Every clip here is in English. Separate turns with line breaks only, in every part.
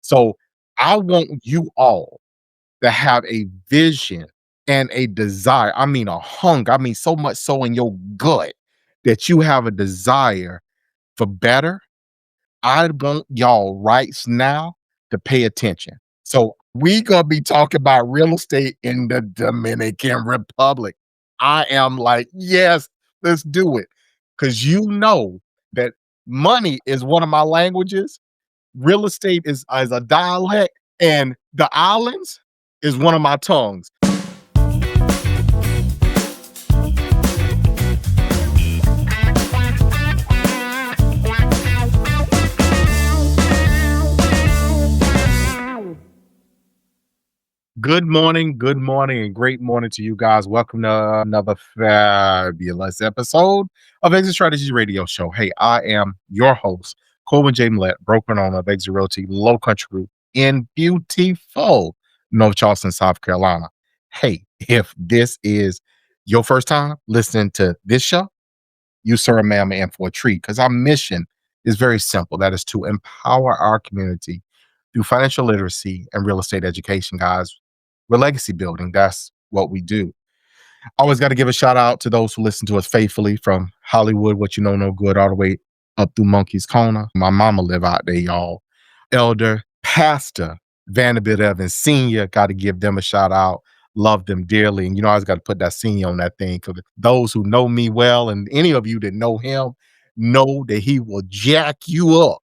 So I want you all to have a vision and a desire. I mean, a hunger. I mean, so much so in your gut that you have a desire for better. I want y'all right now to pay attention. So we gonna be talking about real estate in the Dominican Republic. I am like, yes, let's do it. Cause you know that money is one of my languages. Real estate is a dialect, and the islands is one of my tongues. Good morning, and great morning to you guys. Welcome to another fabulous episode of Exit Strategies Radio Show. Hey, I am your host, Corwyn J, Melette, broker and owner of Exit Realty Low Country Group in beautiful North Charleston, South Carolina. Hey, if this is your first time listening to this show, you, sir, and ma'am, are in for a treat because our mission is very simple. That is to empower our community through financial literacy and real estate education, guys. We're legacy building. That's what we do. Always got to give a shout out to those who listen to us faithfully from Hollywood, what you know, no good, all the way up through Monkey's Corner. My mama live out there, y'all. Elder Pastor Vanderbilt Evans Sr., got to give them a shout out. Love them dearly. And you know, I always got to put that senior on that thing because those who know me well and any of you that know him know that he will jack you up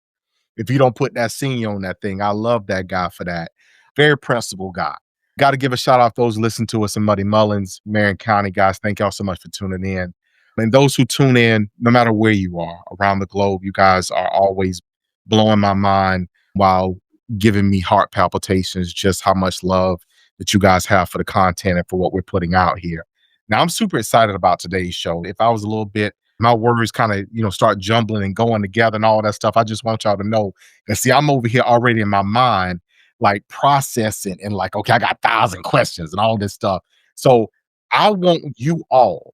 if you don't put that senior on that thing. I love that guy for that. Very principled guy. Got to give a shout out to those who listen to us in Muddy Mullins, Marion County, guys. Thank y'all so much for tuning in. And those who tune in, no matter where you are around the globe, you guys are always blowing my mind while giving me heart palpitations, just how much love that you guys have for the content and for what we're putting out here. Now, I'm super excited about today's show. If I was a little bit, my words kind of, start jumbling and going together and all that stuff, I just want y'all to know. And see, I'm over here already in my mind, like processing and like, okay, I got 1,000 questions and all this stuff. So I want you all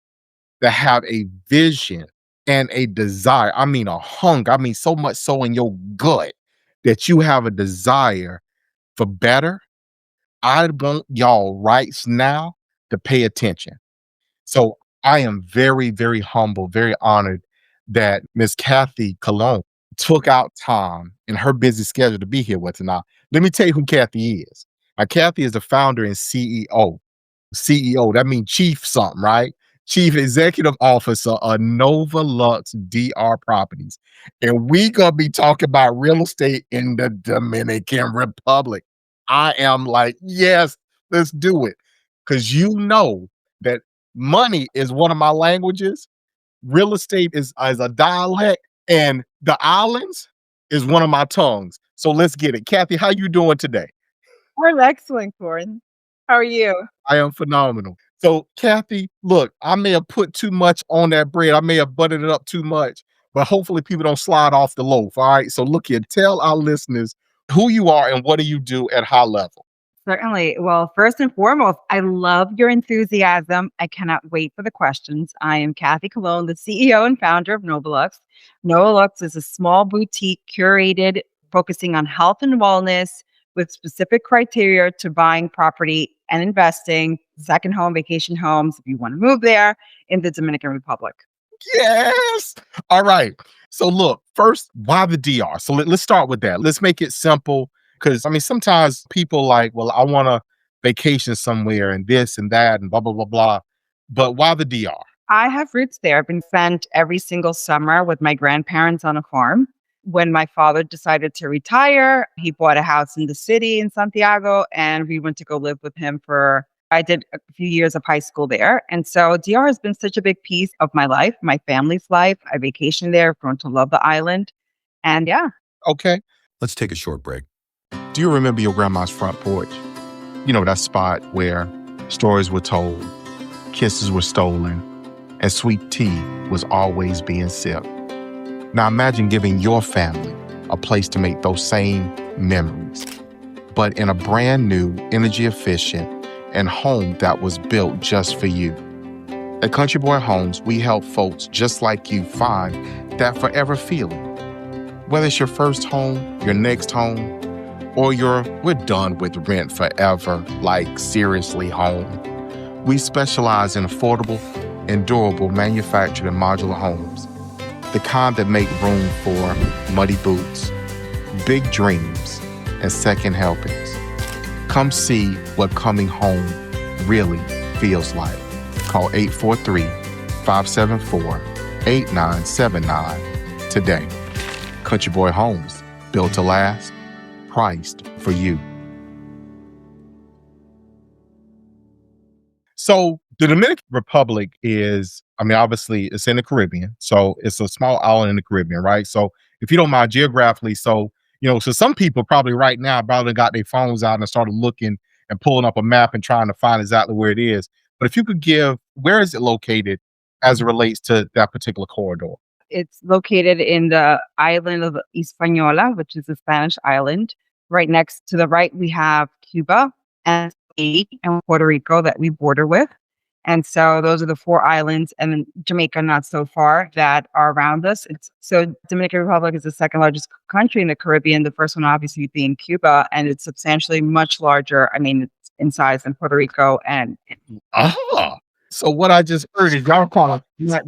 to have a vision and a desire. I mean, a hunger. I mean, so much so in your gut that you have a desire for better. I want y'all right now to pay attention. So I am very, very humble, very honored that Miss Kathy Cologne took out time in her busy schedule to be here with us. Now, let me tell you who Kathy is. Now, Kathy is the founder and CEO. CEO, that means chief something, right? Chief Executive Officer of Nova Lux DR Properties. And we gonna be talking about real estate in the Dominican Republic. I am like, yes, let's do it. Because you know that money is one of my languages. Real estate is a dialect, and the islands is one of my tongues. So let's get it. Kathy, how you doing today?
I'm excellent, Corwyn. How are you?
I am phenomenal. So Kathy, look, I may have put too much on that bread. I may have buttered it up too much, but hopefully people don't slide off the loaf. All right. So look here, tell our listeners who you are and what do you do at high level?
Certainly. Well, first and foremost, I love your enthusiasm. I cannot wait for the questions. I am Kathy Cologne, the CEO and founder of Nova Lux. Nova Lux is a small boutique curated, focusing on health and wellness with specific criteria to buying property and investing, second home, vacation homes, if you want to move there, in the Dominican Republic.
Yes. All right. So look, first, why the DR? So let's start with that. Let's make it simple. Because, I mean, sometimes people like, well, I want to vacation somewhere and this and that and blah, blah, blah, blah. But why the DR?
I have roots there. I've been spent every single summer with my grandparents on a farm. When my father decided to retire, he bought a house in the city in Santiago, and we went to go live with him I did a few years of high school there. And so DR has been such a big piece of my life, my family's life. I vacation there, grown to love the island. And yeah.
Okay.
Let's take a short break.
Do you remember your grandma's front porch? You know, that spot where stories were told, kisses were stolen, and sweet tea was always being sipped. Now imagine giving your family a place to make those same memories, but in a brand new, energy efficient, and home that was built just for you. At Country Boy Homes, we help folks just like you find that forever feeling. Whether it's your first home, your next home, or we're done with rent forever, like seriously home. We specialize in affordable and durable manufactured and modular homes, the kind that make room for muddy boots, big dreams, and second helpings. Come see what coming home really feels like. Call 843-574-8979 today. Country Boy Homes, built to last, priced for you. So the Dominican Republic is, obviously it's in the Caribbean. So it's a small island in the Caribbean, right? So if you don't mind geographically, so some people probably right now probably got their phones out and started looking and pulling up a map and trying to find exactly where it is. But if you could give, where is it located as it relates to that particular corridor?
It's located in the island of Hispaniola, which is a Spanish island. Right next to the right, we have Cuba and Haiti and Puerto Rico that we border with. And so those are the four islands, and then Jamaica not so far, that are around us. So Dominican Republic is the second largest country in the Caribbean. The first one obviously being Cuba, and it's substantially much larger. It's in size than Puerto Rico. And
So what I just heard is y'all call it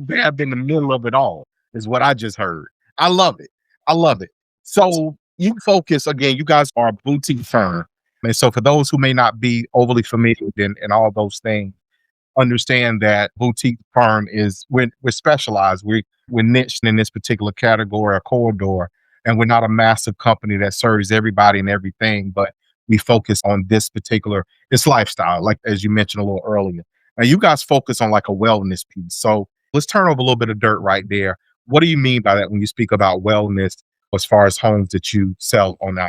dab in the middle of it all, is what I just heard. I love it. I love it. So you focus, again, you guys are a boutique firm. And so for those who may not be overly familiar in all those things, understand that boutique firm is, we're specialized. We're niched in this particular category or corridor, and we're not a massive company that serves everybody and everything, but we focus on this particular, it's lifestyle, like as you mentioned a little earlier. Now you guys focus on like a wellness piece. So let's turn over a little bit of dirt right there. What do you mean by that when you speak about wellness as far as homes that you sell on now?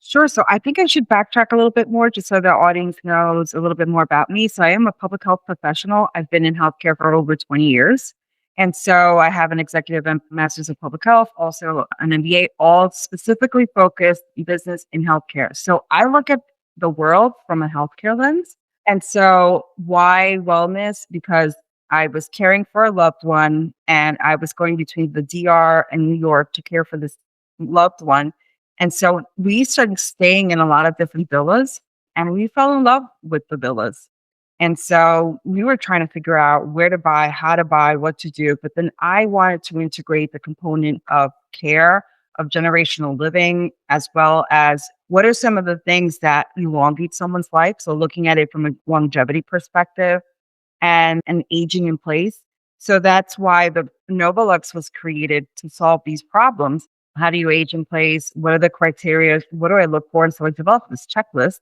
Sure. So I think I should backtrack a little bit more just so the audience knows a little bit more about me. So I am a public health professional. I've been in healthcare for over 20 years. And so I have an executive and master's of public health, also an MBA, all specifically focused in business in healthcare. So I look at the world from a healthcare lens. And so why wellness? Because I was caring for a loved one and I was going between the DR and New York to care for this loved one. And so we started staying in a lot of different villas and we fell in love with the villas. And so we were trying to figure out where to buy, how to buy, what to do. But then I wanted to integrate the component of care, of generational living, as well as what are some of the things that elongate someone's life. So looking at it from a longevity perspective and an aging in place. So that's why the Nova Lux was created, to solve these problems. How do you age in place? What are the criteria? What do I look for? And so I developed this checklist,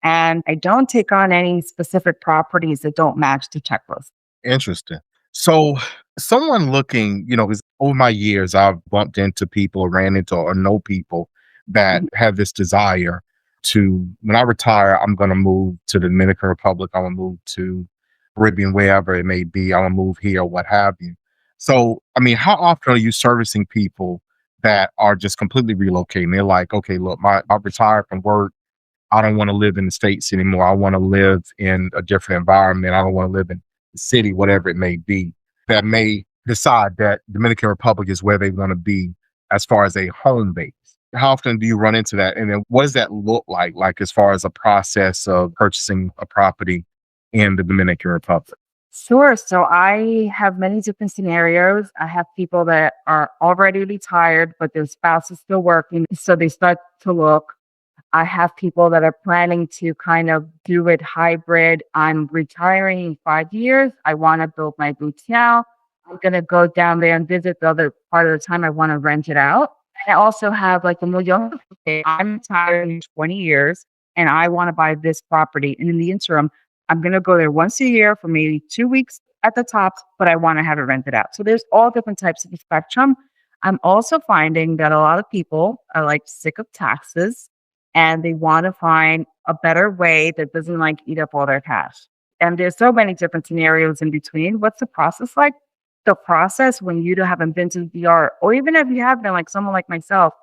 and I don't take on any specific properties that don't match the checklist.
Interesting. So someone looking, 'cause over my years, I've bumped into people, ran into or know people that have this desire to, when I retire, I'm going to move to the Dominican Republic. I'm going to move to Caribbean, wherever it may be. I'm going to move here, what have you. So, how often are you servicing people that are just completely relocating? They're like, okay, look, I've retired from work. I don't want to live in the States anymore. I want to live in a different environment. I don't want to live in the city, whatever it may be, that may decide that Dominican Republic is where they want to be as far as a home base. How often do you run into that? And then what does that look like as far as a process of purchasing a property in the Dominican Republic?
Sure. So I have many different scenarios. I have people that are already retired, but their spouse is still working. So they start to look. I have people that are planning to kind of do it hybrid. I'm retiring in 5 years. I want to build my boots now. I'm going to go down there and visit. The other part of the time, I want to rent it out. And I also have like the more younger people. I'm retiring in 20 years and I want to buy this property. And in the interim, I'm going to go there once a year for maybe 2 weeks at the top, but I want to have it rented out. So there's all different types of the spectrum. I'm also finding that a lot of people are like sick of taxes and they want to find a better way that doesn't like eat up all their cash. And there's so many different scenarios in between. What's the process like? The process when you haven't been to the DR, or even if you have been, like someone like myself,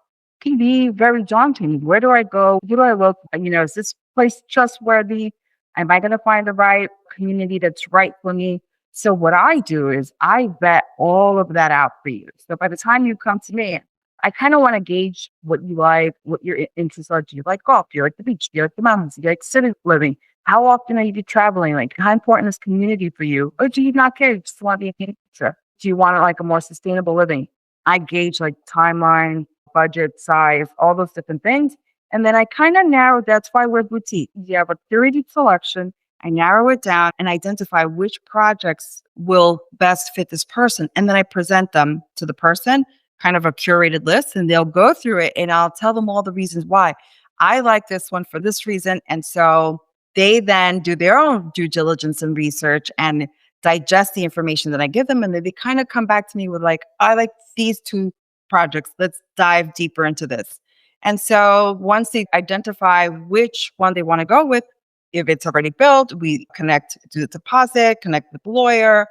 can be very daunting. Where do I go? Who do I look? Is this place trustworthy? Am I going to find the right community that's right for me? So what I do is I vet all of that out for you. So by the time you come to me, I kind of want to gauge what you like, what your interests are. Do you like golf? Do you like the beach? Do you like the mountains? Do you like city living? How often are you traveling? Like, how important is community for you? Or do you not care? You just want to be a teacher? Do you want like a more sustainable living? I gauge like timeline, budget, size, all those different things. And then I kind of narrow, that's why we're boutique. You have a curated selection. I narrow it down and identify which projects will best fit this person. And then I present them to the person, kind of a curated list, and they'll go through it and I'll tell them all the reasons why. I like this one for this reason. And so they then do their own due diligence and research and digest the information that I give them. And then they kind of come back to me with like, I like these two projects. Let's dive deeper into this. And so once they identify which one they want to go with, if it's already built, we connect to the deposit, connect with the lawyer,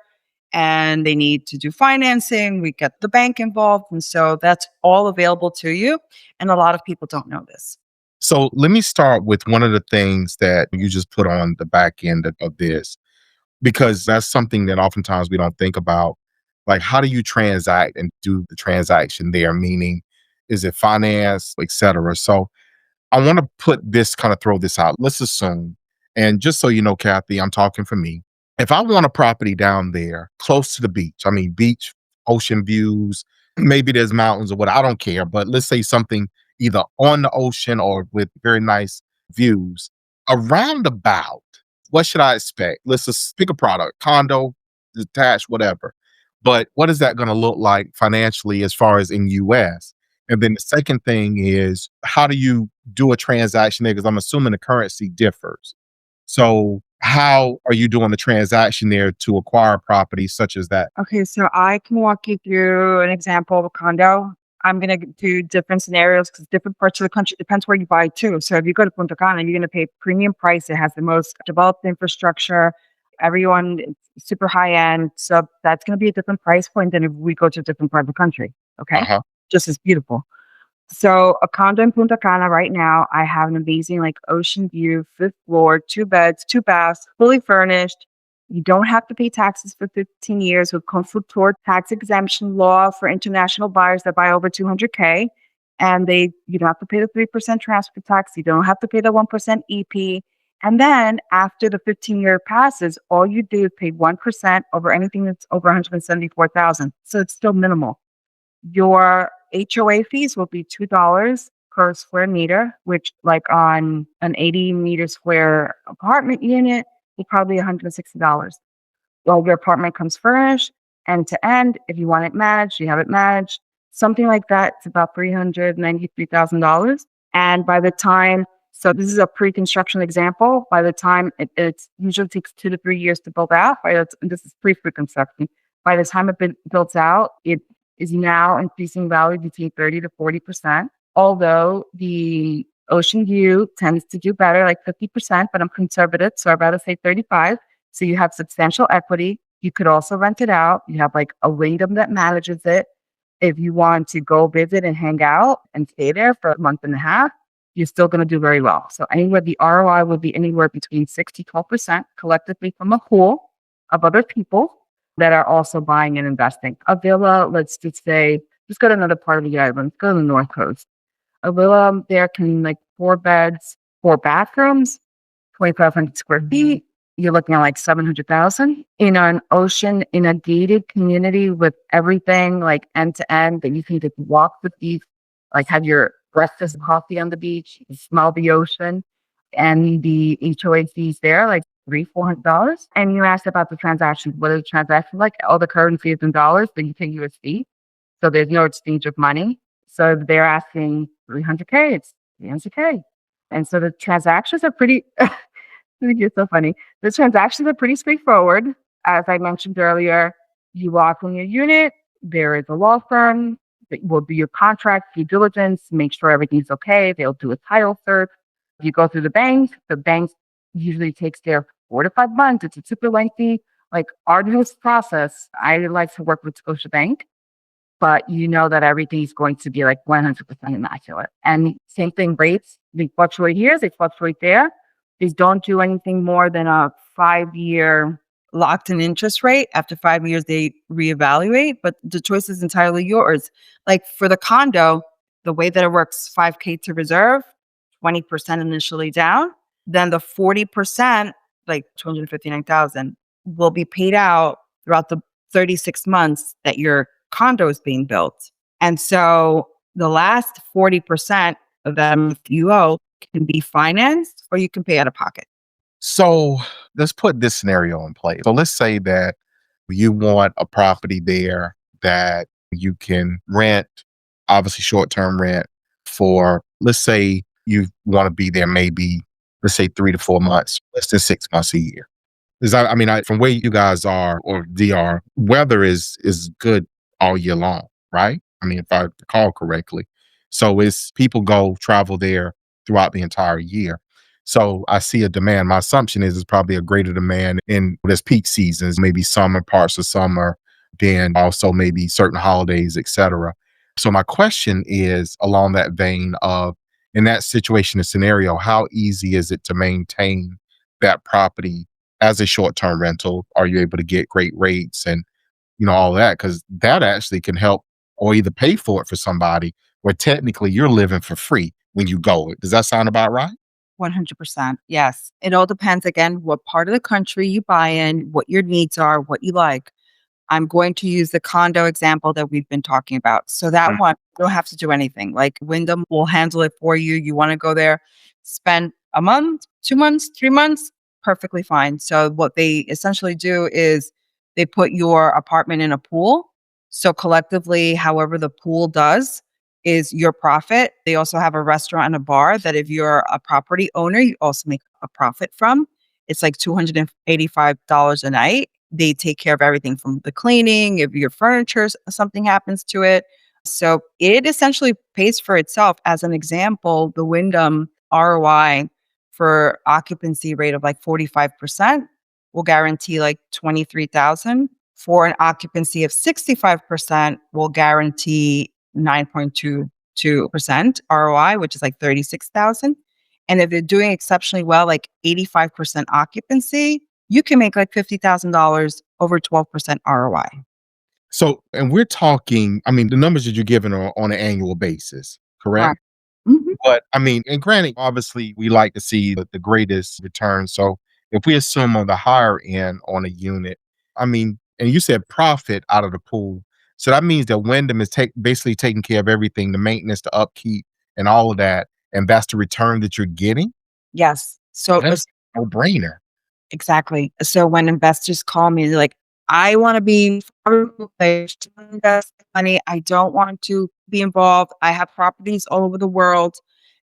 and they need to do financing. We get the bank involved. And so that's all available to you. And a lot of people don't know this.
So let me start with one of the things that you just put on the back end of this, because that's something that oftentimes we don't think about. Like, how do you transact and do the transaction there? Meaning, is it finance, et cetera? So I want to throw this out. Let's assume, and just so you know, Kathy, I'm talking for me. If I want a property down there close to the beach, I mean, beach, ocean views, maybe there's mountains or what, I don't care. But let's say something either on the ocean or with very nice views. Around about, what should I expect? Let's just pick a product, condo, detached, whatever. But what is that going to look like financially as far as in US? And then the second thing is, how do you do a transaction there? Because I'm assuming the currency differs. So how are you doing the transaction there to acquire property such as that?
Okay, so I can walk you through an example of a condo. I'm going to do different scenarios because different parts of the country depends where you buy too. So if you go to Punta Cana, you're going to pay premium price. It has the most developed infrastructure. Everyone it's super high end. So that's going to be a different price point than if we go to a different part of the country. Okay.
Uh-huh.
Just as beautiful. So a condo in Punta Cana right now, I have an amazing like ocean view, 5th floor, 2 beds, 2 baths, fully furnished. You don't have to pay taxes for 15 years with CONFOTUR tax exemption law for international buyers that buy over 200K. And you don't have to pay the 3% transfer tax. You don't have to pay the 1% EP. And then after the 15-year passes, all you do is pay 1% over anything that's over 174,000. So it's still minimal. Your HOA fees will be $2 per square meter, which like on an 80-meter square apartment unit will probably $160. Well, your apartment comes furnished end to end. If you want it managed, you have it managed. Something like that, it's about $393,000. And by the time, so this is a pre-construction example, by the time it usually takes 2 to 3 years to build out. This is pre-construction. By the time it builds out, it is now increasing value between 30 to 40%. Although the ocean view tends to do better, like 50%, but I'm conservative, so I'd rather say 35. So you have substantial equity. You could also rent it out. You have like a Wyndham that manages it. If you want to go visit and hang out and stay there for a month and a half, you're still going to do very well. So anywhere the ROI would be anywhere between 6 to 12% collectively from a pool of other people that are also buying and investing. A villa, let's just say, let's go to another part of the island. Let's go to the North Coast. A villa there can like 4 beds, 4 bathrooms, 2,500 square feet. You're looking at like 700,000 in an ocean, in a gated community with everything like end to end that you can just walk the beach, like have your breakfast and coffee on the beach, you smell the ocean, and the HOA fees there, like $300-400. And you asked about the transactions. What are the transactions like? All the currency is in dollars, but you pay USD. So there's no exchange of money. So if they're asking 300K, it's 300K. And so the transactions are pretty, I think it's so funny. The transactions are pretty straightforward. As I mentioned earlier, you walk in your unit, there is a law firm that will do your contract, due diligence, make sure everything's okay. They'll do a title search. You go through the bank usually takes their 4 to 5 months. It's a super lengthy, like arduous process. I like to work with Scotiabank, but you know that everything is going to be like 100% immaculate. And same thing, rates, they fluctuate here, they fluctuate there. They don't do anything more than a 5-year locked in interest rate. After 5 years, they reevaluate, but the choice is entirely yours. Like for the condo, the way that it works, 5K to reserve, 20% initially down, then the 40%, like 259,000, will be paid out throughout the 36 months that your condo is being built. And so the last 40% of that you owe can be financed or you can pay out of pocket.
So let's put this scenario in place. So let's say that you want a property there that you can rent, obviously short term rent for, let's say you want to be there maybe, let's say 3 to 4 months, less than 6 months a year. From where you guys are or DR, weather is good all year long, right? I mean, if I recall correctly. So it's people go travel there throughout the entire year. So I see a demand. My assumption is it's probably a greater demand in this peak seasons, maybe summer, parts of summer, then also maybe certain holidays, etc. So my question is along that vein of in that situation and scenario, how easy is it to maintain that property as a short-term rental? Are you able to get great rates and all that? Because that actually can help or either pay for it for somebody where technically you're living for free when you go. Does that sound about right?
100%. Yes. It all depends again what part of the country you buy in, what your needs are, what you like. I'm going to use the condo example that we've been talking about. So that one, you don't have to do anything. Like Wyndham will handle it for you. You want to go there, spend a month, 2 months, 3 months, perfectly fine. So what they essentially do is they put your apartment in a pool. So collectively, however the pool does is your profit. They also have a restaurant and a bar that if you're a property owner, you also make a profit from. It's like $285 a night. They take care of everything from the cleaning, if your furniture, something happens to it. So it essentially pays for itself. As an example, the Wyndham ROI for occupancy rate of like 45% will guarantee like 23,000. For an occupancy of 65% will guarantee 9.22% ROI, which is like 36,000. And if they're doing exceptionally well, like 85% occupancy, you can make like $50,000 over 12% ROI.
So, and we're talking, the numbers that you're giving are on an annual basis, correct?
Right. Mhm.
But and granted, obviously, we like to see the greatest return. So, if we assume on the higher end on a unit, and you said profit out of the pool. So that means that Wyndham is basically taking care of everything, the maintenance, the upkeep, and all of that. And that's the return that you're getting.
Yes. So
That's a no brainer.
exactly. So when investors call me, they're like, I want to be to invest money. I don't want to be involved. I have properties all over the world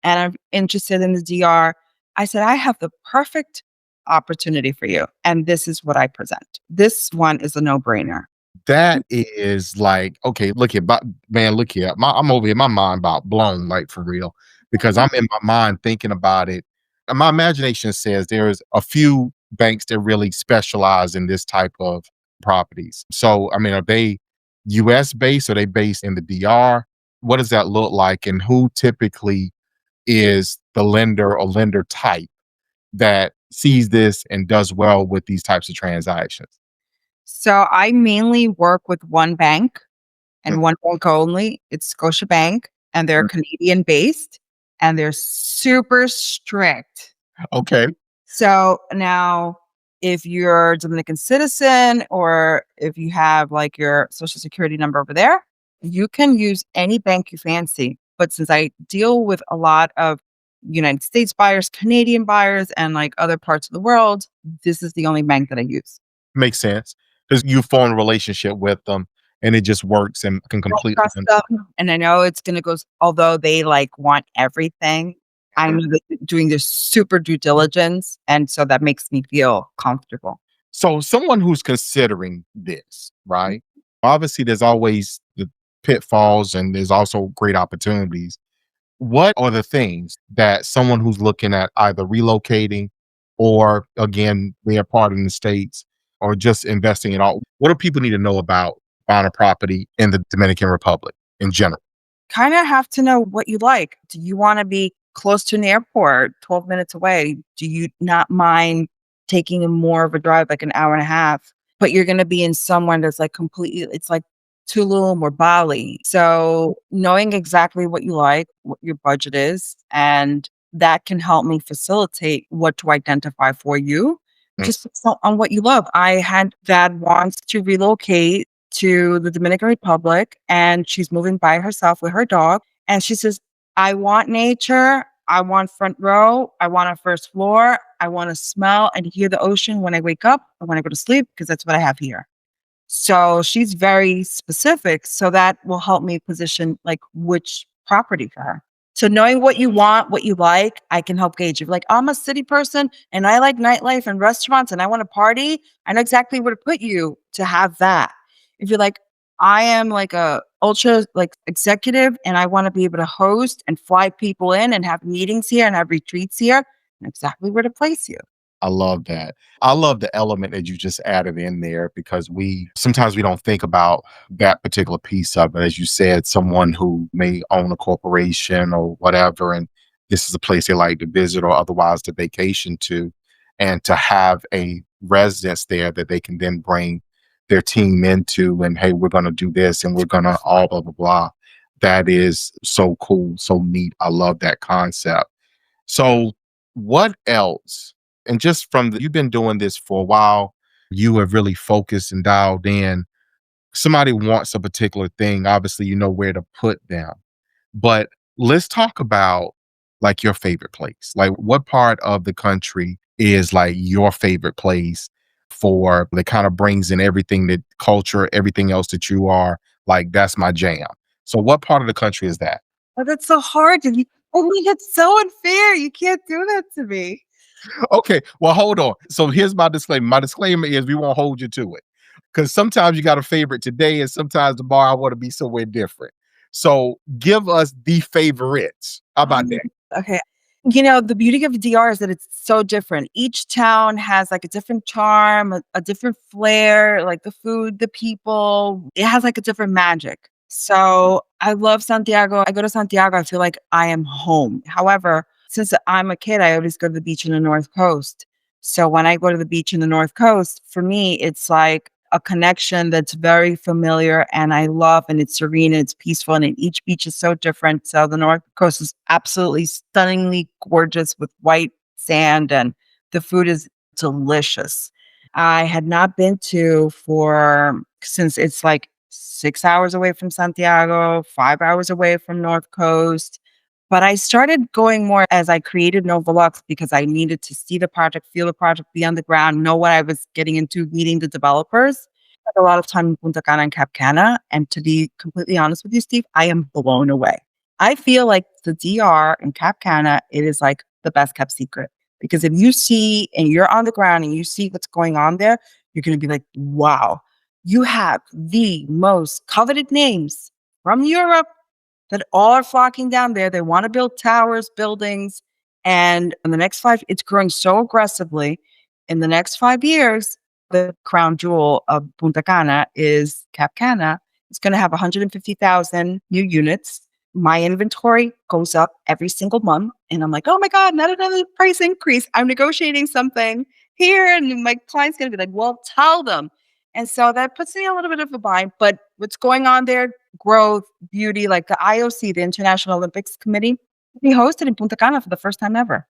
and I'm interested in the DR. I said, I have the perfect opportunity for you. And this is what I present. This one is a no brainer.
That is like, okay, look here, man, look here. I'm over here, my mind about blown, like for real, because I'm in my mind thinking about it. And my imagination says there's a few banks that really specialize in this type of properties. So, are they US based? Are they based in the DR? What does that look like? And who typically is the lender or lender type that sees this and does well with these types of transactions?
So I mainly work with one bank and one bank only. It's Scotiabank, and they're Canadian based and they're super strict.
Okay.
So now, if you're a Dominican citizen or if you have like your social security number over there, you can use any bank you fancy. But since I deal with a lot of United States buyers, Canadian buyers, and like other parts of the world, this is the only bank that I use.
Makes sense because you form a relationship with them and it just works and can
Don't
completely
trust them. And I know it's gonna go although they, like, want everything, I know that they're doing their super due diligence, and so that makes me feel comfortable.
So someone who's considering this, right? Obviously, there's always the pitfalls and there's also great opportunities. What are the things that someone who's looking at either relocating or again, they are part in the States or just investing in all? What do people need to know about buying a property in the Dominican Republic in general?
Kinda have to know what you like. Do you wanna be close to an airport, 12 minutes away? Do you not mind taking a more of a drive, like an hour and a half, but you're going to be in somewhere that's like completely, it's like Tulum or Bali. So knowing exactly what you like, what your budget is, and that can help me facilitate what to identify for you.
Mm.
Just on what you love. I had that wants to relocate to the Dominican Republic, and she's moving by herself with her dog. And she says, I want nature. I want front row. I want a first floor. I want to smell and hear the ocean when I wake up or when I go to sleep, because that's what I have here. So she's very specific. So that will help me position like which property for her. So knowing what you want, what you like, I can help gauge. If like I'm a city person and I like nightlife and restaurants and I want to party, I know exactly where to put you to have that. If you're like, I am like a ultra like executive and I want to be able to host and fly people in and have meetings here and have retreats here, I know exactly where to place you.
I love that. I love the element that you just added in there because we sometimes we don't think about that particular piece of it. As you said, someone who may own a corporation or whatever, and this is a place they like to visit or otherwise to vacation to, and to have a residence there that they can then bring their team into and hey, we're gonna do this and we're gonna all blah blah blah. That is so cool, so neat. I love that concept. So, what else? And just from you've been doing this for a while, you have really focused and dialed in. Somebody wants a particular thing, obviously, you know where to put them. But let's talk about like your favorite place. Like, what part of the country is like your favorite place for that kind of brings in everything that culture, everything else that you are like, that's my jam. So, what part of the country is that?
Oh, that's so hard. Oh, it's so unfair. You can't do that to me.
Okay, well, hold on. So here's my disclaimer. My disclaimer is we won't hold you to it because sometimes you got a favorite today, and sometimes tomorrow I want to be somewhere different. So give us the favorites. How about that?
Okay. You know, the beauty of DR is that it's so different. Each town has like a different charm, a different flair, like the food, the people. It has like a different magic. So I love Santiago. I go to Santiago, I feel like I am home. However, since I'm a kid, I always go to the beach in the North Coast. So when I go to the beach in the North Coast, for me, it's like a connection that's very familiar and I love, and it's serene and it's peaceful and each beach is so different. So the North Coast is absolutely stunningly gorgeous with white sand and the food is delicious. I had not been to for since it's like 6 hours away from Santiago, 5 hours away from North Coast. But I started going more as I created Nova Lux because I needed to see the project, feel the project, be on the ground, know what I was getting into, meeting the developers. Spent a lot of time in Punta Cana and Cap Cana. And to be completely honest with you, Steve, I am blown away. I feel like the DR and Cap Cana, it is like the best kept secret. Because if you see and you're on the ground and you see what's going on there, you're going to be like, wow, you have the most coveted names from Europe that all are flocking down there. They want to build towers, buildings. And in the next it's growing so aggressively. In the next 5 years, the crown jewel of Punta Cana is Cap Cana. It's going to have 150,000 new units. My inventory goes up every single month. And I'm like, oh my God, not another price increase. I'm negotiating something here. And my client's going to be like, well, tell them. And so that puts me a little bit of a bind. But what's going on there, growth, beauty, like the IOC, the International Olympics Committee, we hosted in Punta Cana for the first time ever.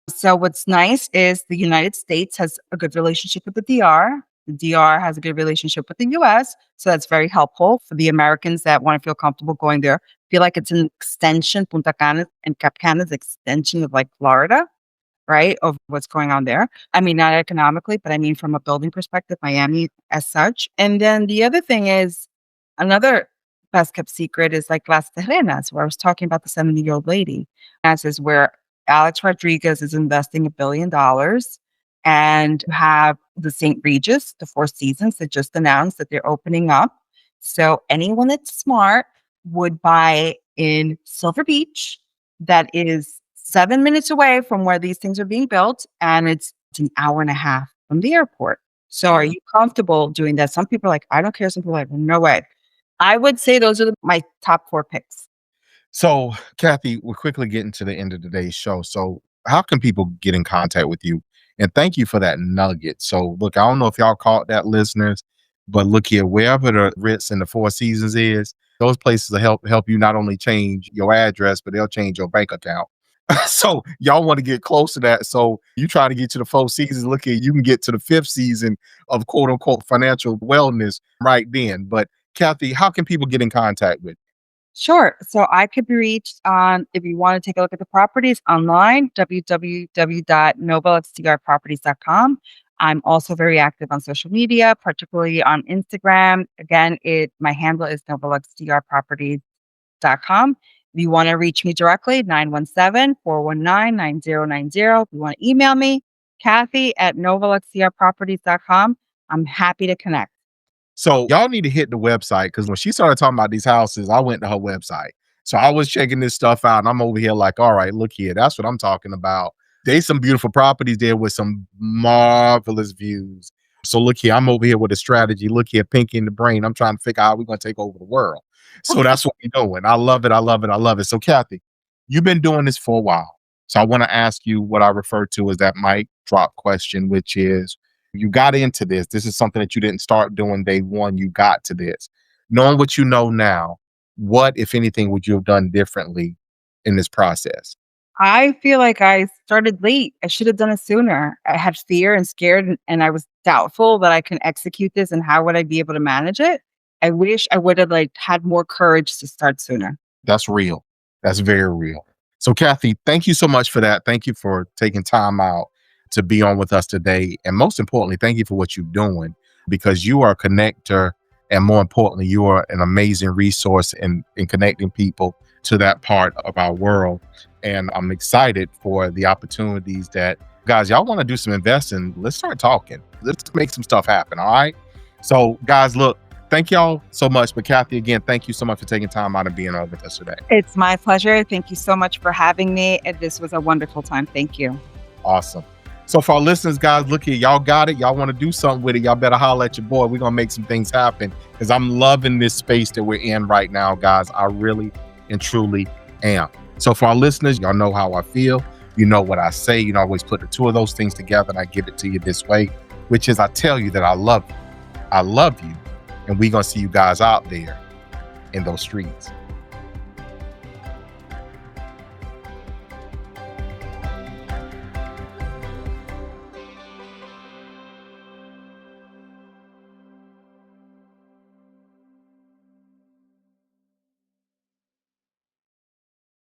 So what's nice is the United States has a good relationship with the DR. The DR has a good relationship with the US. So that's very helpful for the Americans that want to feel comfortable going there. Feel like it's an extension, Punta Cana and Cap Cana's extension of like Florida, right? Of what's going on there. I mean, not economically, but I mean from a building perspective, Miami as such. And then the other thing is another best kept secret is like Las Terrenas, where I was talking about the 70-year-old lady. That is where Alex Rodriguez is investing $1 billion and have the St. Regis, the Four Seasons that just announced that they're opening up. So anyone that's smart would buy in Silver Beach that is 7 minutes away from where these things are being built, and it's an hour and a half from the airport. So are you comfortable doing that? Some people are like, I don't care. Some people are like, no way. I would say those are my top four picks.
So, Kathy, we're quickly getting to the end of today's show. So, how can people get in contact with you And thank you for that nugget. So look, I don't know if y'all caught that, listeners, but look here, wherever the Ritz and the Four Seasons is, those places will help you not only change your address, but they'll change your bank account. So y'all want to get close to that. So you try to get to the Four Seasons. Look here, you can get to the fifth season of quote unquote financial wellness right then. But Kathy, how can people get in contact with you?
Sure. So I could be reached on, if you want to take a look at the properties online, www.novaluxdrproperties.com. I'm also very active on social media, particularly on Instagram. Again, my handle is novaluxdrproperties.com. If you want to reach me directly, 917-419-9090. If you want to email me, Kathy@novaluxdrproperties.com. I'm happy to connect.
So y'all need to hit the website because when she started talking about these houses, I went to her website. So I was checking this stuff out and I'm over here like, all right, look here. That's what I'm talking about. There's some beautiful properties there with some marvelous views. So look here, I'm over here with a strategy. Look here, pinky in the brain. I'm trying to figure out how we're going to take over the world. So that's what we're doing. I love it. I love it. I love it. So Kathy, you've been doing this for a while. So I want to ask you what I refer to as that mic drop question, which is, you got into this. This is something that you didn't start doing day one. You got to this. Knowing what you know now, what, if anything, would you have done differently in this process?
I feel like I started late. I should have done it sooner. I had fear and scared, and I was doubtful that I can execute this and how would I be able to manage it. I wish I would have had more courage to start sooner.
That's real. That's very real. So Kathy, thank you so much for that. Thank you for taking time out to be on with us today. And most importantly, thank you for what you're doing, because you are a connector. And more importantly, you are an amazing resource in connecting people to that part of our world. And I'm excited for the opportunities that, guys, y'all want to do some investing. Let's start talking. Let's make some stuff happen. All right. So guys, look, thank y'all so much. But Kathy, again, thank you so much for taking time out and being on with us today.
It's my pleasure. Thank you so much for having me. This was a wonderful time. Thank you.
Awesome. So for our listeners, guys, look here, y'all got it. Y'all want to do something with it. Y'all better holler at your boy. We're going to make some things happen because I'm loving this space that we're in right now, guys. I really and truly am. So for our listeners, y'all know how I feel. You know what I say. You know, I always put the two of those things together and I give it to you this way, which is I tell you that I love you. I love you. And we're going to see you guys out there in those streets.